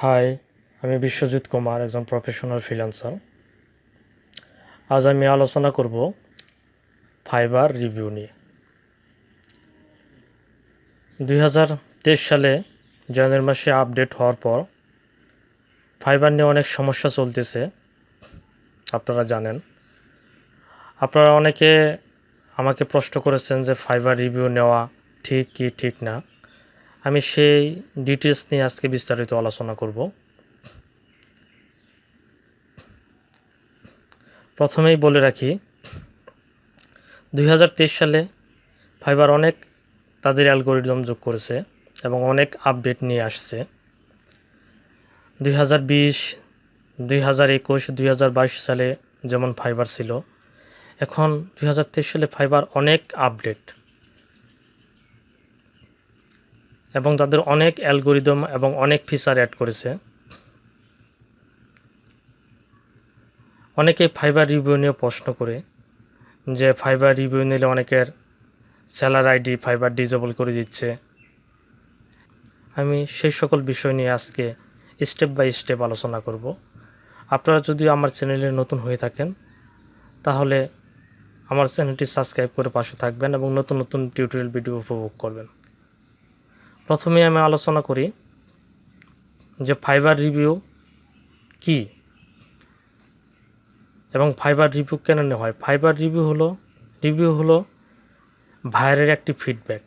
High, আমি বিশ্বজিৎ কুমার, একজন professional freelancer. আজ আমি আলোচনা করব ফাইবার রিভিউ নিয়ে। 2023 সালে জানুয়ারি মাসে আপডেট হওয়ার পর ফাইবার নিয়ে অনেক সমস্যা চলতেছে, আপনারা জানেন। আপনারা অনেকে আমাকে প্রশ্ন করেছেন যে ফাইবার রিভিউ নেওয়া ঠিক কি ঠিক না। আমি সেই ডিটেলস নিয়ে আজকে বিস্তারিত আলোচনা করব। প্রথমেই বলে রাখি, 2023 সালে ফাইবার অনেক তাদের অ্যালগোরিদম যোগ করেছে এবং অনেক আপডেট নিয়ে আসছে। 2020, 2021, 2022 সালে যেমন ফাইবার ছিল, এখন 2023 সালে ফাইবার অনেক আপডেট এবং তাদের অনেক অ্যালগোরিদম এবং অনেক ফিচার অ্যাড করেছে। অনেকেই ফাইবার রিভিউ নিয়ে প্রশ্ন করে যে ফাইবার রিভিউ নিলে অনেকের সেলার আইডি ফাইবার ডিসেবল করে দিচ্ছে। আমি সেই সকল বিষয় নিয়ে আজকে স্টেপ বাই স্টেপ আলোচনা করব। আপনারা যদি আমার চ্যানেলে নতুন হয়ে থাকেন তাহলে আমার চ্যানেলটি সাবস্ক্রাইব করে পাশে থাকবেন এবং নতুন নতুন টিউটোরিয়াল ভিডিও উপভোগ করবেন। প্রথমে আমি আলোচনা করি যে ফাইবার রিভিউ কি এবং ফাইবার রিভিউ কেন নেওয়া হয়। ফাইবার রিভিউ হলো ভাইয়ারের একটি ফিডব্যাক।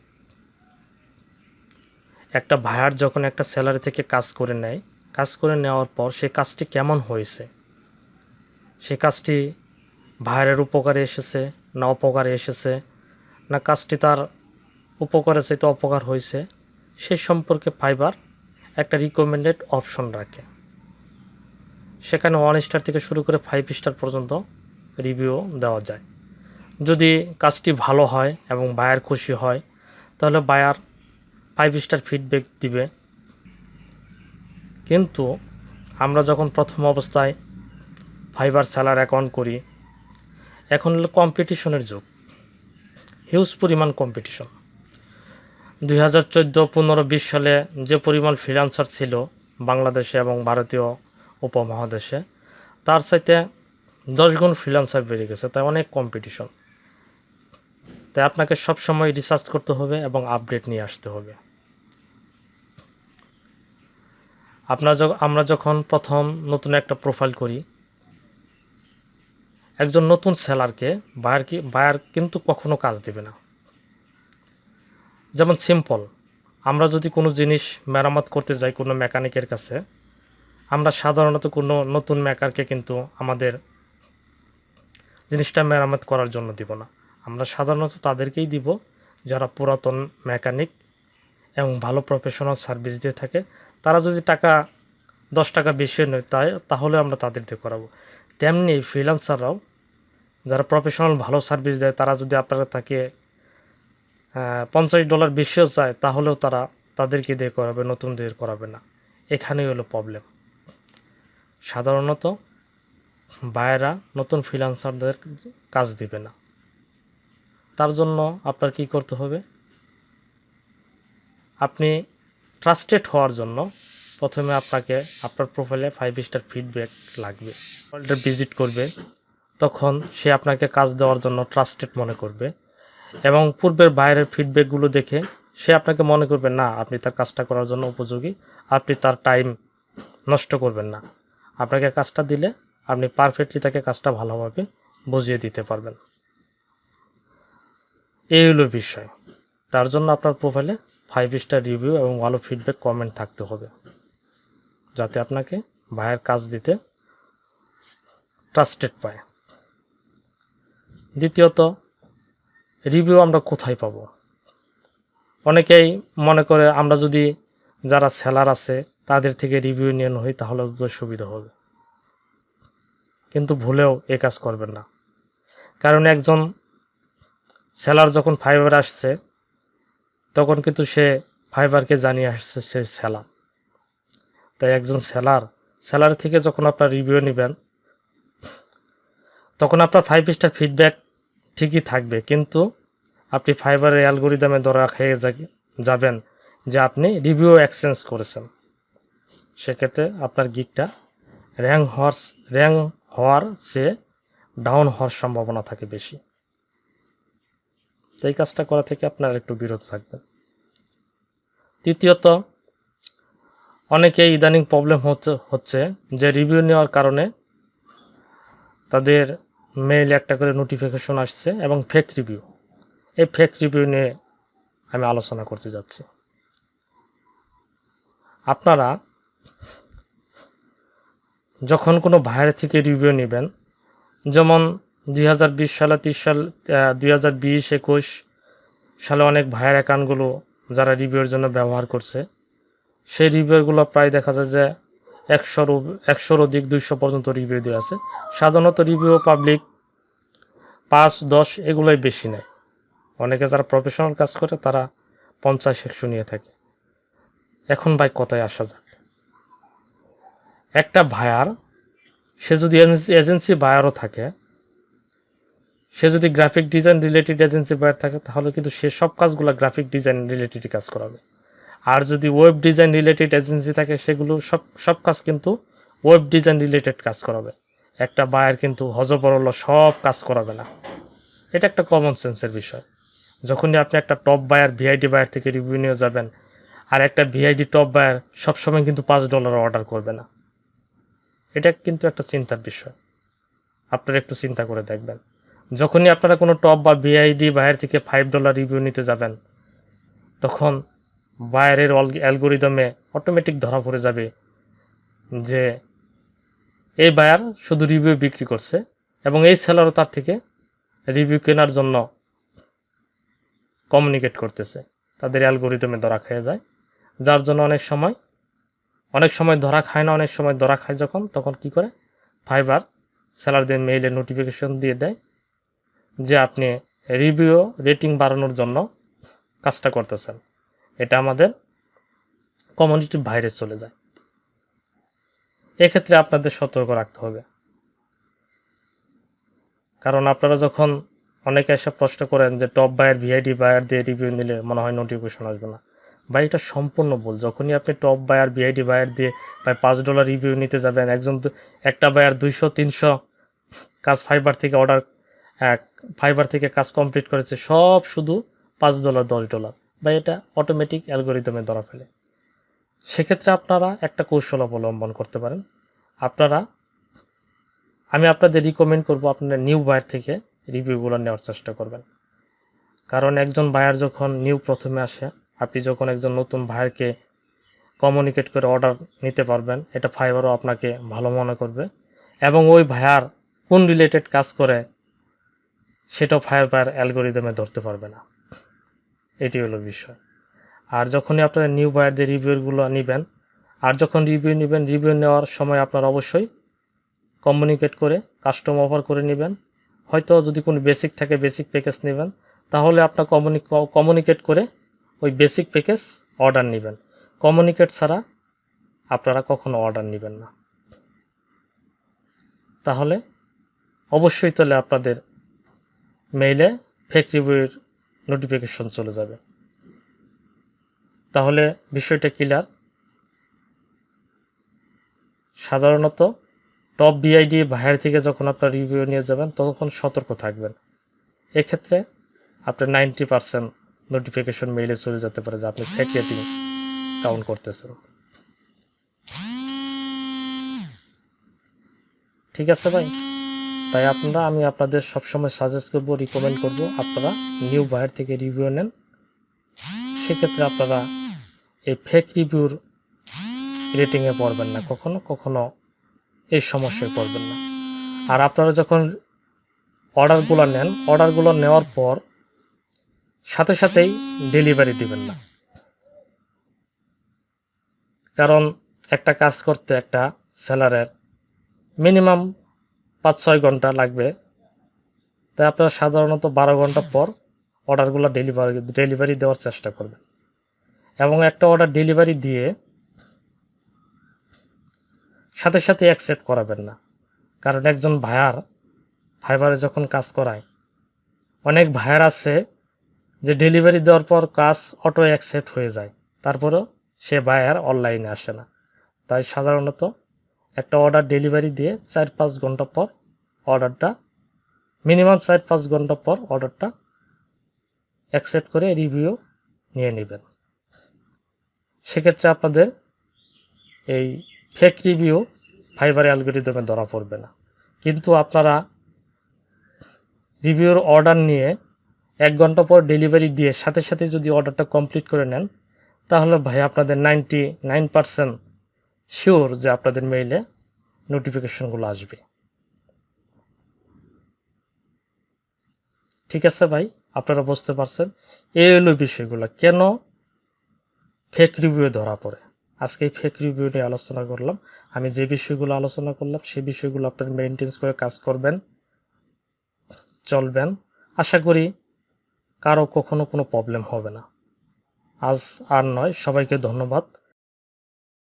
একটা ভাইয়ার যখন একটা স্যালারি থেকে কাজ করে নেওয়ার পর সে কাজটি কেমন হয়েছে, সে কাজটি ভাইয়ারের উপকারে এসেছে না অপকারে এসেছে, না কাজটি তার উপকারে চাইতে অপকার হয়েছে, সে সম্পর্কে ফাইবার একটা রিকমেন্ডেড অপশন রাখে। সেখানে 1 স্টার থেকে শুরু করে 5 স্টার পর্যন্ত রিভিউ দেওয়া যায়। যদি কাজটি ভালো হয় এবং বায়ার খুশি হয় তাহলে বায়ার 5 স্টার ফিডব্যাক দিবে। কিন্তু আমরা যখন প্রথম অবস্থায় ফাইবার সেলার অ্যাকাউন্ট করি, এখন হলো কম্পিটিশনের যুগ, হিউজ পরিমাণ কম্পিটিশন। 2014, 15, 20 সালে যে পরিমাণ ফ্রিল্যান্সার ছিল বাংলাদেশে এবং ভারতীয় উপমহাদেশে, তার চাইতে 10 গুণ ফ্রিল্যান্সার বেড়ে গেছে। তাই অনেক কম্পিটিশন। তাই আপনাকে সবসময় রিসার্চ করতে হবে এবং আপডেট নিয়ে আসতে হবে। আমরা যখন প্রথম নতুন একটা প্রোফাইল করি, একজন নতুন সেলারকে বায়ার কিন্তু কখনো কাজ দেবে না। যেমন সিম্পল, আমরা যদি কোনো জিনিস মেরামত করতে যাই কোনো মেকানিকের কাছে, আমরা সাধারণত কোনো নতুন মেকারকে কিন্তু আমাদের জিনিসটা মেরামত করার জন্য দিব না। আমরা সাধারণত তাদেরকেই দিব যারা পুরাতন মেকানিক এবং ভালো প্রফেশনাল সার্ভিস দিয়ে থাকে। তারা যদি 10 টাকা বেশি নেয় তাহলে আমরা তাদের দিয়ে করাবো। তেমনি ফ্রিল্যান্সাররাও যারা প্রফেশনাল ভালো সার্ভিস দেয়, তারা যদি আপনারা তাকে $50 বেশিও চায় তাহলেও তারা তাদেরকে দিয়ে করাবে, নতুনদের করাবে না। এখানেই হলো প্রবলেম। সাধারণত বায়াররা নতুন ফ্রিল্যান্সারদের কাজ দিবে না। তার জন্য আপনার কি করতে হবে? আপনি ট্রাস্টেড হওয়ার জন্য প্রথমে আপনাকে আপনার প্রোফাইলে 5 স্টার ফিডব্যাক লাগবে। প্রোফাইলটা ভিজিট করবে, তখন সে আপনাকে কাজ দেওয়ার জন্য ট্রাস্টেড মনে করবে এবং পূর্বের বাইরের ফিডব্যাকগুলো দেখে সে আপনাকে মনে করবে না আপনি তার কাজটা করার জন্য উপযোগী, আপনি তার টাইম নষ্ট করবেন না। আপনাকে কাজটা দিলে আপনি পারফেক্টলি তাকে কাজটা ভালোভাবে বুঝিয়ে দিতে পারবেন। এই হলো বিষয়। তার জন্য আপনার প্রোফাইলে 5 স্টার রিভিউ এবং ভালো ফিডব্যাক কমেন্ট থাকতে হবে, যাতে আপনাকে ভাইয়ের কাজ দিতে ট্রাস্টেড পায়। দ্বিতীয়ত, রিভিউ আমরা কোথায় পাবো? অনেকেই মনে করে আমরা যদি যারা সেলার আছে তাদের থেকে রিভিউ নিয়ে হই তাহলে সুবিধা হবে, কিন্তু ভুলেও এ কাজ করবেন না। কারণ একজন সেলার যখন ফাইবার আসছে তখন কিন্তু সে ফাইবারকে জানিয়ে আসছে সে সেলার। তাই একজন সেলার থেকে যখন আপনার রিভিউ নেবেন তখন আপনার 5 স্টার ফিডব্যাক ঠিকই থাকবে, কিন্তু আপনি ফাইবারের অ্যালগোরিদমে ধরা খেয়ে যাবেন যে আপনি রিভিউ এক্সচেঞ্জ করেছেন। সেক্ষেত্রে আপনার গিগটা র্যাঙ্ক হওয়ার চেয়ে ডাউন হওয়ার সম্ভাবনা থাকে বেশি। তো এই কাজটা করা থেকে আপনারা একটু বিরত থাকবেন। তৃতীয়ত, অনেকেই ইদানিং প্রবলেম হচ্ছে যে রিভিউ নেওয়ার কারণে তাদের মেইলে একটা করে নোটিফিকেশন আসছে এবং ফেক রিভিউ। এই ফেক রিভিউ নিয়ে আমি আলোচনা করতে যাচ্ছি। আপনারা যখন কোনো ভাইয়ের থেকে রিভিউ নেবেন, যেমন 2020 সালে 30 সাল 2020-21 সালে অনেক ভাইয়ের অ্যাকাউন্টগুলো যারা রিভিউর জন্য ব্যবহার করছে, সেই রিভিউগুলো প্রায় দেখা যায় যে 100-100 অধিক 200 পর্যন্ত রিভিউ দেওয়া আছে। সাধারণত রিভিউ পাবলিক 5-10 এগুলোই বেশি নেয়। অনেকে যারা প্রফেশনাল কাজ করে তারা 50-100 নিয়ে থাকে। এখন ভাই কথায় আসা যাক। একটা ভায়ার, সে যদি এজেন্সি বায়ারও থাকে, সে যদি graphic design related agency buyer থাকে, তাহলে কিন্তু সে সব কাজগুলো গ্রাফিক ডিজাইন রিলেটেড কাজ করাবে। আর যদি ওয়েব ডিজাইন রিলেটেড এজেন্সি থাকে, সেগুলো সব কাজ কিন্তু ওয়েব ডিজাইন রিলেটেড কাজ করাবে। একটা বায়ার কিন্তু হজবরল সব কাজ করাবে না। এটা একটা কমন সেন্সের বিষয়। যখনই আপনি একটা টপ বায়ার ভিআইডি বায়ার থেকে রিভিউ নিয়ে যাবেন, আর একটা ভিআইডি টপ বায়ার সবসময় কিন্তু $5 অর্ডার করবে না। এটা কিন্তু একটা চিন্তার বিষয়। আপনারা একটু চিন্তা করে দেখবেন। যখনই আপনারা কোনো টপ বা ভিআইডি বায়ার থেকে $5 রিভিউ নিতে যাবেন, তখন বায়ারের অ্যালগোরিদমে অটোমেটিক ধরা পড়ে যাবে যে এই বায়ার শুধু রিভিউ বিক্রি করছে এবং এই সেলারও তার থেকে রিভিউ কেনার জন্য কমিউনিকেট করতেছে। তাদের অ্যালগোরিদমে ধরা খেয়ে যায়, যার জন্য অনেক সময় ধরা খায় না। অনেক সময় ধরা খায় তখন কি করে, ফাইবার সেলারদের মেইলে নোটিফিকেশন দিয়ে দেয় যে আপনি রিভিউ রেটিং বাড়ানোর জন্য কাজটা করতেছেন। এটা আমাদের কমিউনিটির বাইরে চলে যায়। এক্ষেত্রে আপনাদের সতর্ক রাখতে হবে। কারণ আপনারা যখন অনেকে এসে প্রশ্ন করেন যে টপ বায়ার ভিআইডি বায়ার দিয়ে রিভিউ নিলে মনে হয় নোটিফিকেশন আসবে না, বা এটা সম্পূর্ণ ভুল। যখনই আপনি টপ বায়ার ভিআইডি বায়ার দিয়ে প্রায় $5 রিভিউ নিতে যাবেন, একটা বায়ার 200-300 কাজ ফাইবার থেকে কাজ কমপ্লিট করেছে, সব শুধু $5 $10, বা এটা অটোমেটিক অ্যালগোরিদমে ধরা ফেলে। সেক্ষেত্রে আপনারা একটা কৌশল অবলম্বন করতে পারেন। আমি আপনাদের রিকমেন্ড করব আপনারা নিউ বায়ার থেকে রিভিউগুলো নেওয়ার চেষ্টা করবেন। কারণ একজন বায়ার যখন প্রথমে আসে, আপনি যখন একজন নতুন বায়ারকে কমিউনিকেট করে অর্ডার নিতে পারবেন, এটা ফাইবারও আপনাকে ভালো মনে করবে এবং ওই বায়ার কোন রিলেটেড কাজ করে সেটাও ফাইবার অ্যালগোরিদমে ধরতে পারবে না। এটি হলো বিষয়। আর যখনই আপনারা নিউ বায়ারদের রিভিউগুলো নেবেন, আর যখন রিভিউ নেওয়ার সময় আপনারা অবশ্যই কমিউনিকেট করে কাস্টম অফার করে নেবেন। হয়তো যদি কোনো বেসিক থাকে বেসিক প্যাকেজ নেবেন, তাহলে আপনার কমিউনিকেট করে ওই বেসিক প্যাকেজ অর্ডার নেবেন। কমিউনিকেট ছাড়া আপনারা কখনো অর্ডার নেবেন না। তাহলে অবশ্যই আপনাদের মেইলে ফেক রিভিউর নোটিফিকেশন চলে যাবে। তাহলে বিষয়টা ক্লিয়ার। সাধারণত টপ বিআইডি বায়ার থেকে যখন আপনার রিভিউ নিয়ে যাবেন, তখন সতর্ক থাকবেন। এক্ষেত্রে আপনার 90% নোটিফিকেশন মেইলে চলে যেতে পারে যে আপনি ফেক রেটিং কাউন্ট করতেছেন। ঠিক আছে ভাই? তাই আমি আপনাদের সবসময় সাজেস্ট করব, রিকমেন্ড করব আপনারা নিউ বায়ার থেকে রিভিউ নেন। সেক্ষেত্রে আপনারা এই ফেক রিভিউর রেটিংয়ে পড়বেন না, কখনো এই সমস্যায় পড়বেন না। আর আপনারা যখন অর্ডারগুলো নেওয়ার পর সাথে সাথেই ডেলিভারি দিবেন না। কারণ একটা কাজ করতে একটা সেলারের মিনিমাম 5-6 ঘন্টা লাগবে। তাই আপনারা সাধারণত 12 ঘন্টা পর অর্ডারগুলো ডেলিভারি দেওয়ার চেষ্টা করবেন। এবং একটা অর্ডার ডেলিভারি দিয়ে সাথে সাথে অ্যাকসেপ্ট করাবেন না। কারণ একজন ভায়ার ফাইবারে যখন কাজ করায়, অনেক ভায়ার আছে যে ডেলিভারি দেওয়ার পর কাজ অটো অ্যাকসেপ্ট হয়ে যায়, তারপরেও সে বায়ার অনলাইনে আসে না। তাই সাধারণত একটা অর্ডার ডেলিভারি দিয়ে 4-5 ঘন্টা পর অর্ডারটা, মিনিমাম 4-5 ঘন্টা পর অর্ডারটা অ্যাকসেপ্ট করে রিভিউ নিয়ে নেবেন। সেক্ষেত্রে আপনাদের এই ফেক রিভিউ ফাইবার অ্যালগরিদমে ধরা পড়বে না। কিন্তু আপনারা রিভিউর অর্ডার নিয়ে 1 ঘন্টা পর ডেলিভারি দিয়ে সাথে সাথে যদি অর্ডারটা কমপ্লিট করে নেন, তাহলে ভাই আপনাদের 99% শিওর যে আপনাদের মেইলে নোটিফিকেশনগুলো আসবে। ঠিক আছে ভাই, আপনারা বুঝতে পারছেন এই হলো বিষয়গুলো কেন ফেক রিভিউ ধরা পড়ে। আজকে এই ফেক রিভিউ নিয়ে আলোচনা করলাম। আমি যে বিষয়গুলো আলোচনা করলাম সেই বিষয়গুলো আপনারা মেইনটেইন করে কাজ করবেন, চলবেন। আশা করি কারো কখনো কোনো প্রবলেম হবে না। আজ আর নয়, সবাইকে ধন্যবাদ।